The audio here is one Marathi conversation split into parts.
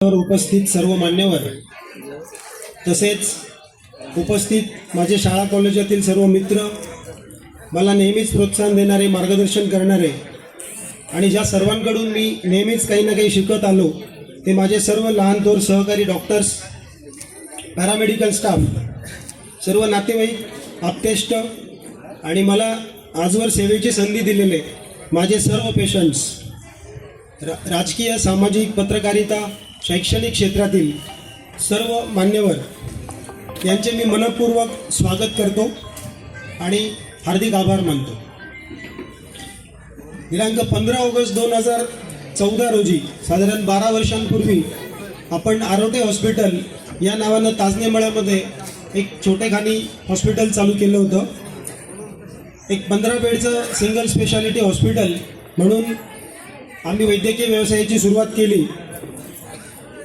उपस्थित सर्व मान्यवर तसेच उपस्थित माझे शाळा कॉलेजातील सर्व मित्र, मला नेहमीच प्रोत्साहन देणारे, मार्गदर्शन करणारे आणि ज्या सर्वांकडून मी नेहमीच काही ना काही शिकत आलो ते माझे सर्व लहान थोर सहकारी डॉक्टर्स, पॅरामेडिकल स्टाफ, सर्व नातेवाईक, आप्तेष्ट आणि मला आजवर सेवेची संधी दिलेले माझे सर्व पेशंट्स, राजकीय, सामाजिक, पत्रकारिता, शैक्षणिक क्षेत्रातील सर्व मान्यवर यांचे मी मनपूर्वक स्वागत करतो आणि हार्दिक आभार मानतो. दिनांक 15 ऑगस्ट 2014 रोजी साधारण 12 वर्षांपूर्वी आपण आरोग्य हॉस्पिटल या नावानं ताजनेमळ्यामध्ये एक छोटेखानी हॉस्पिटल चालू केलं होतं. एक 15 बेडचं सिंगल स्पेशालिटी हॉस्पिटल म्हणून आम्ही वैद्यकीय व्यवसायाची सुरुवात केली.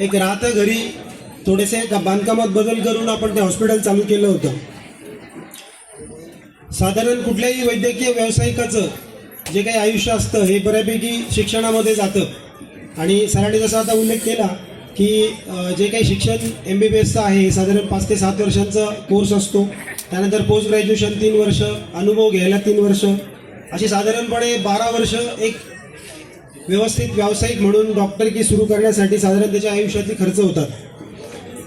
एक राहत्या घरी थोडेसे बांधकामात बदल करून आपण ते हॉस्पिटल चालू केलं होतं. साधारण कुठल्याही वैद्यकीय व्यावसायिकाचं जे काही आयुष्य असतं हे बऱ्यापैकी शिक्षणामध्ये जातं आणि सरांनी जसा आता उल्लेख केला की जे काही शिक्षण MBBSचं आहे साधारण 5 ते 7 वर्षांचा कोर्स असतो. त्यानंतर पोस्ट ग्रॅज्युएशन 3 वर्ष, अनुभव घ्यायला 3 वर्ष, अशी साधारणपणे 12 वर्ष एक व्यवस्थित व्यावसायिक म्हणून डॉक्टरकी सुरू करण्यासाठी साधारण त्याच्या आयुष्यातले खर्च होतात.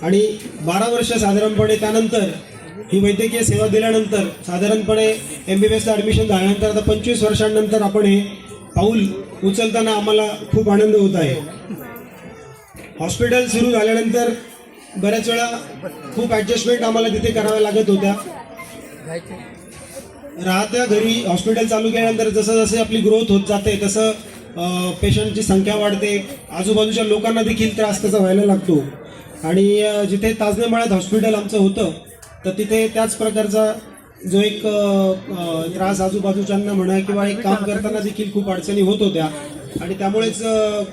आणि 12 वर्ष साधारणपणे त्यानंतर ही वैद्यकीय सेवा दिल्यानंतर साधारणपणे MBBSला ॲडमिशन झाल्यानंतर आता 25 वर्षांनंतर आपण हे पाऊल उचलताना आम्हाला खूप आनंद होत आहे. हॉस्पिटल सुरू झाल्यानंतर बऱ्याच वेळा खूप ॲडजस्टमेंट आम्हाला तिथे कराव्या लागत होत्या. राहत्या घरी हॉस्पिटल चालू केल्यानंतर जसं जसे आपली ग्रोथ होत जाते तसं पेशंटची संख्या वाढते, आजूबाजूच्या लोकांना देखील त्रास त्याचा व्हायला लागतो. आणि जिथे ताजनेमळ्यात हॉस्पिटल आमचं होतं तर तिथे त्याच प्रकारचा जो एक त्रास आजूबाजूच्यांना म्हणा किंवा एक काम करताना देखील खूप अडचणी होत होत्या. आणि त्यामुळेच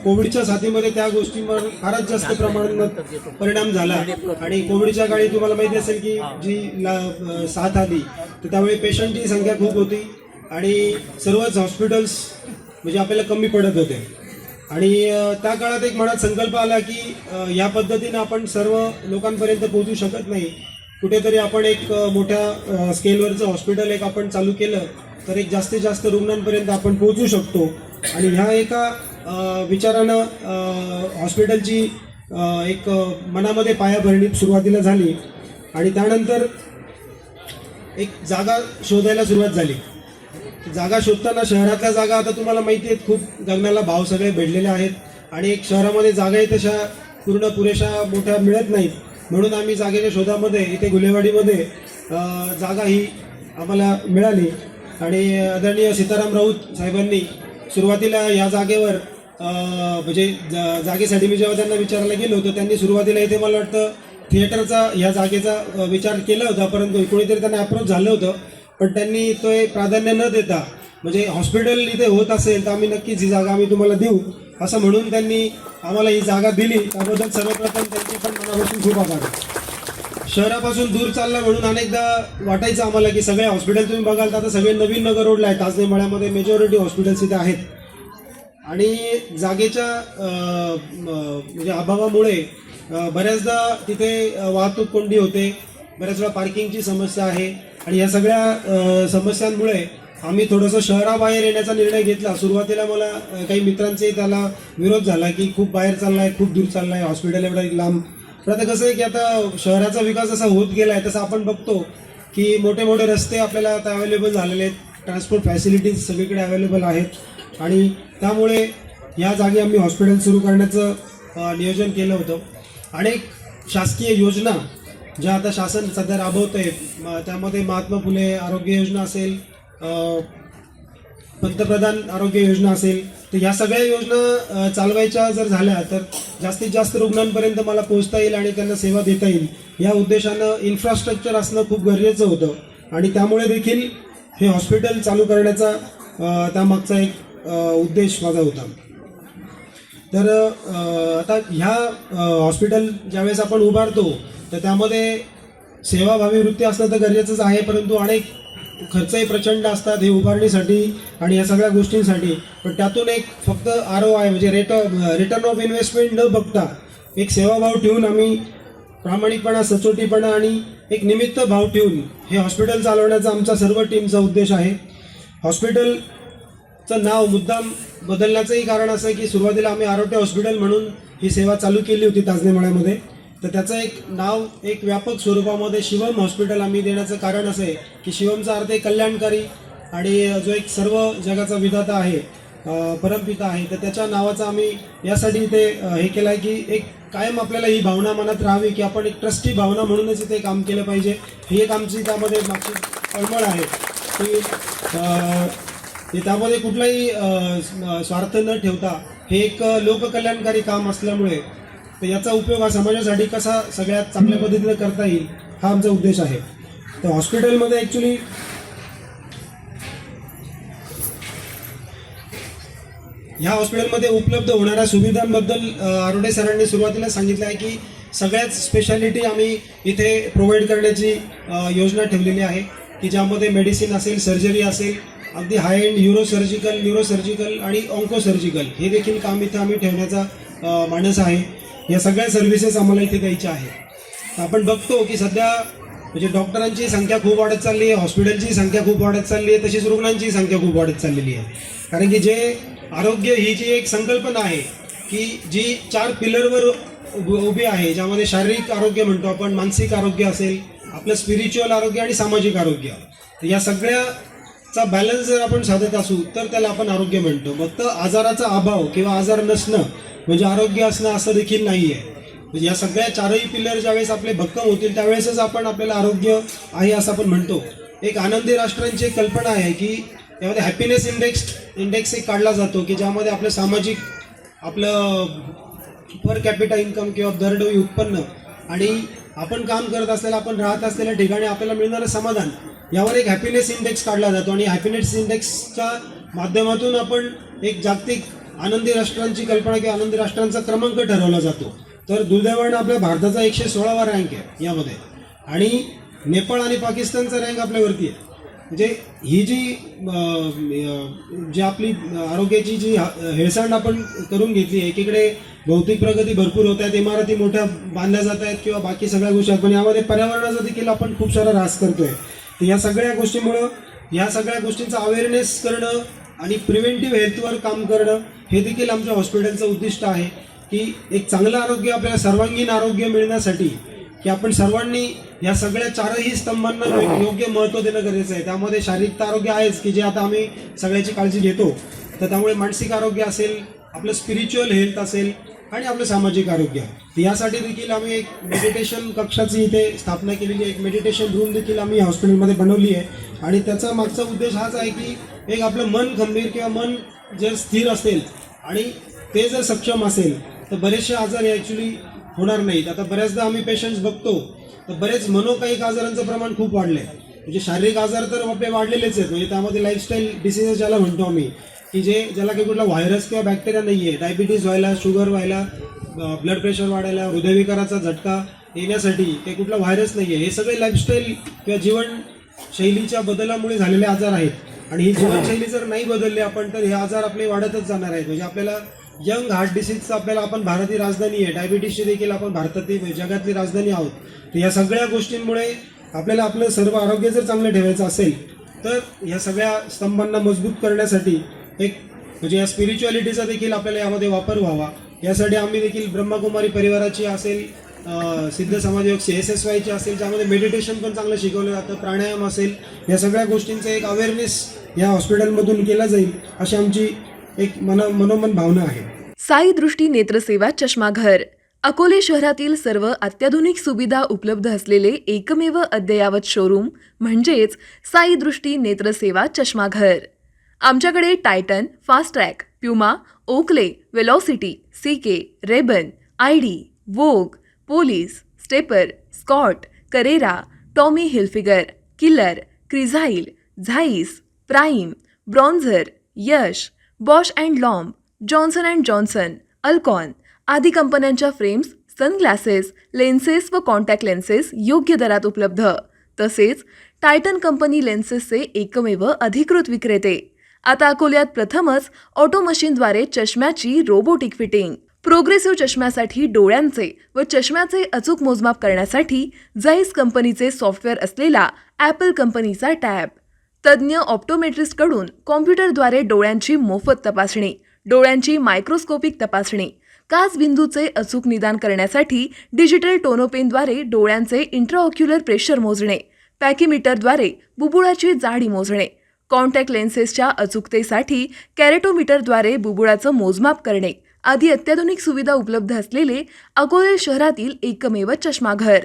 कोविडच्या साथीमध्ये त्या गोष्टींवर फारच जास्त प्रमाणात परिणाम झाला. आणि कोविडच्या काळी तुम्हाला माहिती असेल की जी साथ आली तर त्यावेळी पेशंटची संख्या खूप होती आणि सर्वच हॉस्पिटल्स म्हणजे आपल्याला कमी पडत होते. आणि त्या काळात एक मनात संकल्प आला की या पद्धतीनं आपण सर्व लोकांपर्यंत पोहोचू शकत नाही, कुठेतरी आपण एक मोठ्या स्केलवरचं हॉस्पिटल एक आपण चालू केलं तर एक जास्तीत जास्त रुग्णांपर्यंत आपण पोहोचू शकतो. आणि ह्या एका विचारानं हॉस्पिटलची एक मनामध्ये पायाभरणी सुरुवातीला झाली. आणि त्यानंतर एक जागा शोधायला सुरुवात झाली. जागा शोधताना शहरातल्या जागा आता तुम्हाला माहिती आहेत, खूप गगनाला भाव सगळे भेटलेले आहेत आणि एक शहरामध्ये जागाही तशा पुरेशा मोठ्या मिळत नाहीत. म्हणून आम्ही जागेच्या शोधामध्ये इथे गुलेवाडीमध्ये जागा ही आम्हाला मिळाली. आणि आदरणीय सीताराम राऊत साहेबांनी सुरुवातीला या जागेवर म्हणजे जागेसाठी मी जेव्हा त्यांना विचारायला गेलो होतो त्यांनी सुरुवातीला इथे मला वाटतं थिएटरचा ह्या जागेचा विचार केला होता, परंतु कोणीतरी त्यांना अप्रोच झालं होतं. पण त्यांनी तो एक प्राधान्य न देता म्हणजे हॉस्पिटल इथे होत असेल तर आम्ही नक्कीच ही जागा आम्ही तुम्हाला देऊ असं म्हणून त्यांनी आम्हाला ही जागा दिली. त्याबद्दल सर्वप्रथम त्यांची पण मनापासून खूप आभार. शहरापासून दूर चालला म्हणून अनेकदा वाटायचं आम्हाला की सगळे हॉस्पिटल तुम्ही बघाल तर आता सगळे नवीन नगर रोडला आहे. ताजनेमळ्यामध्ये मेजॉरिटी हॉस्पिटल्स इथे आहेत आणि जागेच्या म्हणजे अभावामुळे बऱ्याचदा तिथे वाहतूक कोंडी होते, बऱ्याच वेळा पार्किंगची समस्या आहे. आणि या सगळ्या समस्यांमुळे आम्ही थोडंसं शहराबाहेर येण्याचा निर्णय घेतला. सुरुवातीला मला काही मित्रांचे त्याला विरोध झाला की खूप बाहेर चालला आहे, खूप दूर चालला आहे, हॉस्पिटल एवढा लांब. पण आता कसं आहे की आता शहराचा विकास जसा होत गेला आहे तसं आपण बघतो की मोठे मोठे रस्ते आपल्याला आता अवेलेबल झालेले आहेत, ट्रान्सपोर्ट फॅसिलिटीज सगळीकडे अवेलेबल आहेत आणि त्यामुळे या जागी आम्ही हॉस्पिटल सुरू करण्याचं नियोजन केलं होतं. अनेक शासकीय योजना ज्या आता शासन सध्या राबवत आहे त्यामध्ये महात्मा फुले आरोग्य योजना असेल, पंतप्रधान आरोग्य योजना असेल, तर ह्या सगळ्या योजना चालवायच्या जर झाल्या तर जास्तीत जास्त रुग्णांपर्यंत मला पोहोचता येईल आणि त्यांना सेवा देता येईल. या उद्देशानं इन्फ्रास्ट्रक्चर असणं खूप गरजेचं होतं आणि त्यामुळे देखील हे हॉस्पिटल चालू करण्याचा त्यामागचा एक उद्देश माझा होता. तर आता ह्या हॉस्पिटल ज्यावेळेस आपण उभारतो तर त्यामध्ये सेवाभावी वृत्ती असणं तर गरजेचंच आहे, परंतु अनेक खर्चही प्रचंड असतात हे उभारणीसाठी आणि या सगळ्या गोष्टींसाठी. पण त्यातून एक फक्त ROI म्हणजे रिटर्न ऑफ इन्व्हेस्टमेंट न बघता एक सेवाभाव ठेवून आम्ही प्रामाणिकपणा, सचोटीपणा आणि एक निमित्त भाव ठेवून हे हॉस्पिटल चालवण्याचा आमचा सर्व टीमचा उद्देश आहे. हॉस्पिटलचं नाव मुद्दाम बदलण्याचंही कारण असं आहे की सुरुवातीला आम्ही आरोग्य हॉस्पिटल म्हणून ही सेवा चालू केली होती ताजनेमळ्यामध्ये. तर त्याचं एक नाव एक व्यापक स्वरूपामध्ये शिवम हॉस्पिटल आम्ही देण्याचं कारण असं आहे की शिवमचा अर्थ आहे कल्याणकारी आणि जो एक सर्व जगाचा विधाता आहे, परमपिता आहे, तर त्याच्या नावाचा आम्ही यासाठी इथे हे केलं आहे की एक कायम आपल्याला ही भावना मनात राहावी की आपण एक ट्रस्टी भावना म्हणूनच इथे काम केलं पाहिजे. ही एक आमची त्यामध्ये मागची तळमळ आहे की त्यामध्ये कुठलाही स्वार्थ न ठेवता हे एक लोककल्याणकारी काम असल्यामुळे तर याचा उपयोग हा समाजासाठी कसा सगळ्यात चांगल्या पद्धतीने करता येईल हा आमचा उद्देश आहे. तर हॉस्पिटलमध्ये ॲक्च्युली ह्या हॉस्पिटलमध्ये उपलब्ध होणाऱ्या सुविधांबद्दल आरोडे सरांनी सुरुवातीला सांगितलं आहे की सगळ्याच स्पेशालिटी आम्ही इथे प्रोव्हाइड करण्याची योजना ठेवलेली आहे की ज्यामध्ये मेडिसिन असेल, सर्जरी असेल, अगदी हाय एंड न्यूरोसर्जिकल आणि ऑन्कोसर्जिकल हे देखील काम इथं आम्ही ठेवण्याचा मानस आहे. या सगळ्या सर्व्हिसेस आम्हाला इथे द्यायच्या आहे. आपण बघतो की सध्या म्हणजे डॉक्टरांची संख्या खूप वाढत चालली आहे, हॉस्पिटलची संख्या खूप वाढत चालली आहे, तशीच रुग्णांची संख्या खूप वाढत चाललेली आहे. कारण की जे आरोग्य ही जी एक संकल्पना आहे की जी 4 पिलरवर उभी आहे, ज्यामध्ये शारीरिक आरोग्य म्हणतो आपण, मानसिक आरोग्य असेल, आपलं स्पिरिच्युअल आरोग्य आणि सामाजिक आरोग्य, तर या सगळ्याचा बॅलन्स जर आपण साधत असू तर त्याला आपण आरोग्य म्हणतो. फक्त आजाराचा अभाव किंवा आजार नसणं म्हणजे आरोग्य असणं असं देखील नाही आहे. म्हणजे या सगळ्या 4ही पिलर ज्यावेळेस आपले भक्कम होतील त्यावेळेसच आपण आपल्याला आरोग्य आहे असं आपण म्हणतो. एक आनंदी राष्ट्रांची एक कल्पना आहे की त्यामध्ये हॅपीनेस इंडेक्स एक काढला जातो की ज्यामध्ये आपलं सामाजिक, आपलं पर कॅपिटा इन्कम किंवा दरडोई उत्पन्न आणि आपण काम करत असलेलं, आपण राहत असलेल्या ठिकाणी आपल्याला मिळणारं समाधान, यावर एक हॅपीनेस इंडेक्स काढला जातो. आणि हॅपीनेस इंडेक्सच्या माध्यमातून आपण एक जागतिक आनंदी राष्ट्रांची कल्पना किंवा आनंदी राष्ट्रांचा क्रमांक ठरवला जातो. तर दुर्दैवानं आपल्या भारताचा 116वा रँक आहे यामध्ये आणि नेपाळ आणि पाकिस्तानचा रँक आपल्यावरती आहे. म्हणजे ही जी आपली आरोग्याची जी हेळसांड आपण करून घेतली आहे, एकीकडे भौतिक प्रगती भरपूर होत आहेत, इमारती मोठ्या बांधल्या जात आहेत किंवा बाकी सगळ्या गोष्टी आहेत, पण यामध्ये पर्यावरणाचा देखील आपण खूप सारा ऱ्हास करतोय. तर या सगळ्या गोष्टीमुळं या सगळ्या गोष्टींचा अवेअरनेस करणं आणि प्रिव्हेंटिव्ह हेल्थवर काम करणं हे देखील आमच्या हॉस्पिटलचं उद्दिष्ट आहे की एक चांगलं आरोग्य, आपल्याला सर्वांगीण आरोग्य मिळण्यासाठी की आपण सर्वांनी या सगळ्या 4ही स्तंभांना योग्य महत्त्व देणं गरजेचं आहे. त्यामध्ये शारीरिक आरोग्य आहेच की जे आता आम्ही सगळ्याची काळजी घेतो, तर त्यामुळे मानसिक आरोग्य असेल, आपलं स्पिरिच्युअल हेल्थ असेल आणि आपलं सामाजिक आरोग्य. यासाठी देखील आम्ही एक मेडिटेशन कक्षाची इथे स्थापना केलेली आहे, एक मेडिटेशन रूम देखील आम्ही हॉस्पिटलमध्ये बनवली आहे. आणि त्याचा मागचा उद्देश हाच आहे की एक आपलं मन खंबीर किंवा मन जर स्थिर असेल आणि ते जर सक्षम असेल तर बरेचसे आजार ॲक्च्युली होणार नाहीत. आता बऱ्याचदा आम्ही पेशंट्स बघतो तर बरेच मनोकायिक आजारांचं प्रमाण खूप वाढलं आहे. म्हणजे शारीरिक आजार तर आपले वाढलेलेच आहेत, म्हणजे त्यामध्ये लाईफस्टाईल डिसीजेस ज्याला म्हणतो आम्ही की ज्याला काही कुठला व्हायरस किंवा बॅक्टेरिया नाही आहे, डायबिटीज व्हायला, शुगर व्हायला, ब्लड प्रेशर वाढायला, हृदयविकाराचा झटका येण्यासाठी काही कुठला व्हायरस नाही आहे, हे सगळे लाईफस्टाईल किंवा जीवनशैलीच्या बदलामुळे झालेले आजार आहेत. आणि ही जीवनशैली जर नाही बदलली आपण तर हे आजार आपले वाढतच जाणार आहेत. म्हणजे आपल्याला यंग हार्ट डिसीजचं आपल्याला, आपण भारतीय राजधानी आहे, डायबिटीसची देखील आपण भारतातील जगातली राजधानी आहोत. तर या सगळ्या गोष्टींमुळे आपल्याला आपलं सर्व आरोग्य जर चांगलं ठेवायचं असेल तर या सगळ्या स्तंभांना मजबूत करण्यासाठी एक म्हणजे या स्पिरिच्युअलिटीचा देखील आपल्याला यामध्ये वापर व्हावा, यासाठी आम्ही देखील ब्रह्मकुमारी परिवाराची असेल, सिद्ध समाजयोग CSSYची असेल, ज्यामध्ये मेडिटेशन पण चांगलं शिकवलं जातं, प्राणायाम असेल, या सगळ्या गोष्टींचं एक अवेअरनेस या हॉस्पिटलमधून केला जाईल अशी आमची एक मनोमन भावना आहे. साई दृष्टी नेत्रसेवा चष्माघर अकोले शहरातील सर्व अत्याधुनिक सुविधा उपलब्ध असलेले एकमेव अद्ययावत शोरूम म्हणजेच साई दृष्टी नेत्रसेवा चष्माघर. आमच्याकडे Titan, Fastrack, Puma, Oakley, Velocity, CK, Ray Ban, ID, Vogue, Police, Stepper, Scott, Carrera, Tommy Hilfiger, Killer, Crizal, Zeiss, Prime, Bronzer, Yash, Bausch and Lomb, Johnson and Johnson, Alcon आदी कंपन्यांच्या फ्रेम्स, सनग्लासेस, लेन्सेस व कॉन्टॅक्ट लेन्सेस योग्य दरात उपलब्ध. तसेच टायटन कंपनी लेन्सेसचे एकमेव अधिकृत विक्रेते. आता अकोल्यात प्रथमच ऑटो मशीनद्वारे चष्म्याची रोबोटिक फिटिंग. प्रोग्रेसिव्ह चष्म्यासाठी डोळ्यांचे व चष्म्याचे अचूक मोजमाप करण्यासाठी जाईस कंपनीचे सॉफ्टवेअर असलेला ॲपल कंपनीचा टॅब, तज्ज्ञ ऑप्टोमेट्रिस्टकडून कॉम्प्युटरद्वारे डोळ्यांची मोफत तपासणी, डोळ्यांची मायक्रोस्कोपिक तपासणी, काच बिंदूचे अचूक निदान करण्यासाठी डिजिटल टोनोपेनद्वारे डोळ्यांचे इंट्राऑक्युलर प्रेशर मोजणे, पॅकीमीटरद्वारे बुबुळाची जाडी मोजणे, कॉन्टॅक्ट लेन्सेसच्या अचूकतेसाठी कॅरेटोमीटरद्वारे बुबुळाचं मोजमाप करणे आदी अत्याधुनिक सुविधा उपलब्ध असलेले अकोले शहरातील एकमेव चष्माघर.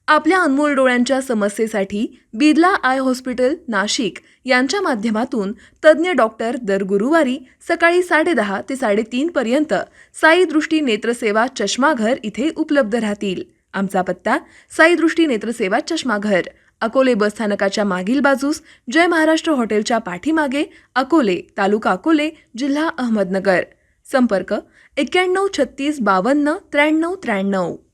आपल्या अनमोल डोळ्यांच्या समस्येसाठी बिर्ला आय हॉस्पिटल नाशिक यांच्या माध्यमातून तज्ज्ञ डॉक्टर दर गुरुवारी सकाळी 10:30 ते 3:30 पर्यंत साई दृष्टी नेत्रसेवा चष्माघर इथे उपलब्ध राहतील. आमचा पत्ता साई दृष्टी नेत्रसेवा चष्माघर, अकोले बस स्थानकाच्या मागील बाजूस, जय महाराष्ट्र हॉटेलच्या पाठीमागे, अकोले, तालुका अकोले, जिल्हा अहमदनगर. संपर्क 91 36 52 93 93.